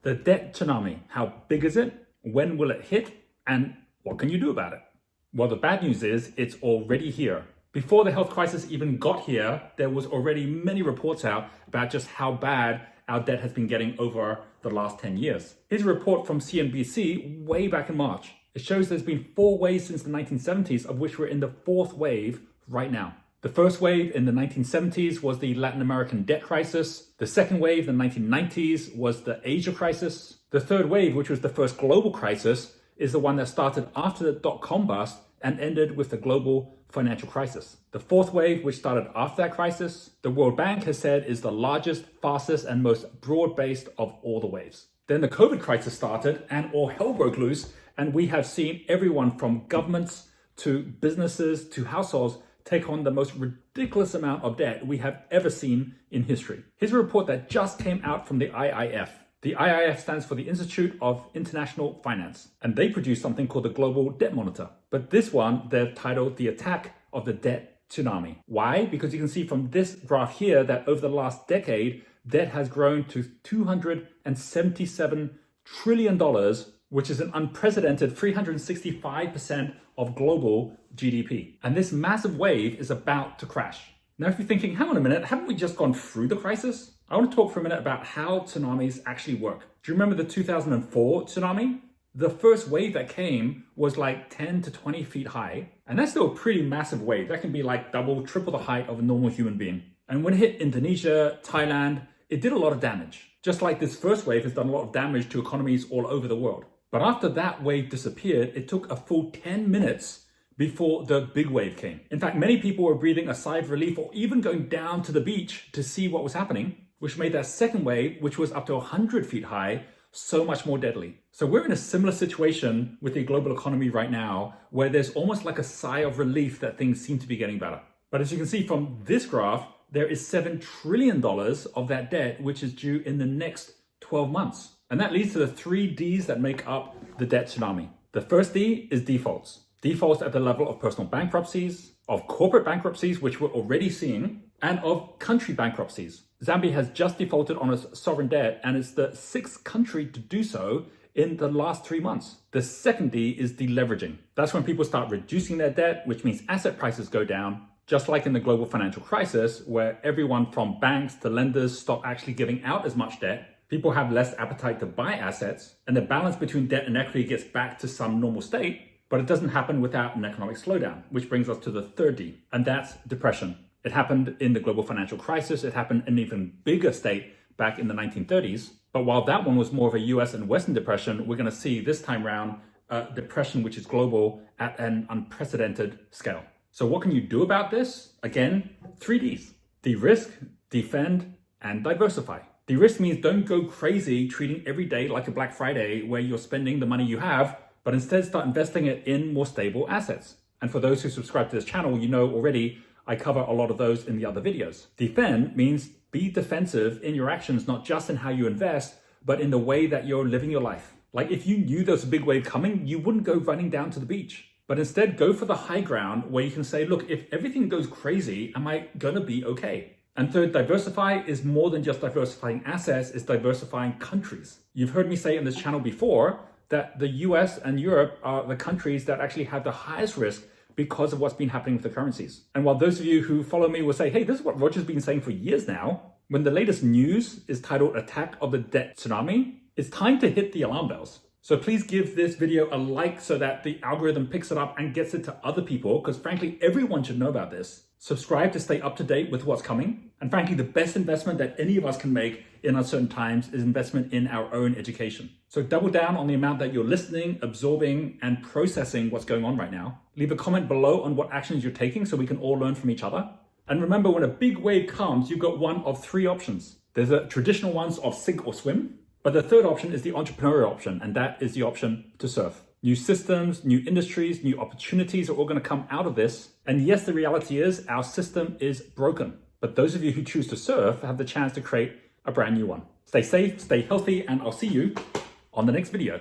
The debt tsunami. How big is it? When will it hit? And what can you do about it? Well, the bad news is it's already here. Before the health crisis even got here, there was already many reports out about just how bad our debt has been getting over the last 10 years. Here's a report from CNBC way back in March. It shows there's been 4 waves since the 1970s, of which we're in the 4th wave right now. The first wave in the 1970s was the Latin American debt crisis. The second wave in the 1990s was the Asia crisis. The third wave, which was the first global crisis, is the one that started after the dot-com bust and ended with the global financial crisis. The fourth wave, which started after that crisis, the World Bank has said is the largest, fastest, and most broad-based of all the waves. Then the COVID crisis started and all hell broke loose, and we have seen everyone from governments to businesses to households take on the most ridiculous amount of debt we have ever seen in history. Here's a report that just came out from the IIF. The IIF stands for the Institute of International Finance, and they produce something called the Global Debt Monitor. But this one, they've titled The Attack of the Debt Tsunami. Why? Because you can see from this graph here that over the last decade, debt has grown to $277 trillion, which is an unprecedented 365% of global GDP. And this massive wave is about to crash. Now, if you're thinking, hang on a minute, haven't we just gone through the crisis? I want to talk for a minute about how tsunamis actually work. Do you remember the 2004 tsunami? The first wave that came was like 10 to 20 feet high. And that's still a pretty massive wave. That can be like double, triple the height of a normal human being. And when it hit Indonesia, Thailand, it did a lot of damage. Just like this first wave has done a lot of damage to economies all over the world. But after that wave disappeared, it took a full 10 minutes before the big wave came. In fact, many people were breathing a sigh of relief or even going down to the beach to see what was happening, which made that second wave, which was up to 100 feet high, so much more deadly. So we're in a similar situation with the global economy right now, where there's almost like a sigh of relief that things seem to be getting better. But as you can see from this graph, there is $7 trillion of that debt, which is due in the next 12 months. And that leads to the 3 Ds that make up the debt tsunami. The first D is defaults. Defaults at the level of personal bankruptcies, of corporate bankruptcies, which we're already seeing, and of country bankruptcies. Zambia has just defaulted on its sovereign debt, and it's the 6th country to do so in the last 3 months. The second D is deleveraging. That's when people start reducing their debt, which means asset prices go down, just like in the global financial crisis, where everyone from banks to lenders stop actually giving out as much debt. People have less appetite to buy assets, and the balance between debt and equity gets back to some normal state, but it doesn't happen without an economic slowdown, which brings us to the third D, and that's depression. It happened in the global financial crisis. It happened in an even bigger state back in the 1930s. But while that one was more of a US and Western depression, we're going to see this time around a depression which is global at an unprecedented scale. So what can you do about this? Again, 3 Ds. De-risk, defend, and diversify. De-risk means don't go crazy treating every day like a Black Friday where you're spending the money you have, but instead start investing it in more stable assets. And for those who subscribe to this channel, you know already I cover a lot of those in the other videos. Defend means be defensive in your actions, not just in how you invest, but in the way that you're living your life. Like if you knew there was a big wave coming, you wouldn't go running down to the beach, but instead go for the high ground where you can say, look, if everything goes crazy, am I gonna be okay? And third, diversify is more than just diversifying assets, it's diversifying countries. You've heard me say in this channel before that the US and Europe are the countries that actually have the highest risk because of what's been happening with the currencies. And while those of you who follow me will say, hey, this is what Roger's been saying for years now, when the latest news is titled Attack of the Debt Tsunami, it's time to hit the alarm bells. So please give this video a like so that the algorithm picks it up and gets it to other people, because frankly, everyone should know about this. Subscribe to stay up to date with what's coming. And frankly, the best investment that any of us can make in uncertain times is investment in our own education. So double down on the amount that you're listening, absorbing, and processing what's going on right now. Leave a comment below on what actions you're taking so we can all learn from each other. And remember, when a big wave comes, you've got one of 3 options. There's the traditional ones of sink or swim, but the third option is the entrepreneurial option, and that is the option to surf. New systems, new industries, new opportunities are all going to come out of this. And yes, the reality is our system is broken. But those of you who choose to surf have the chance to create a brand new one. Stay safe, stay healthy, and I'll see you on the next video.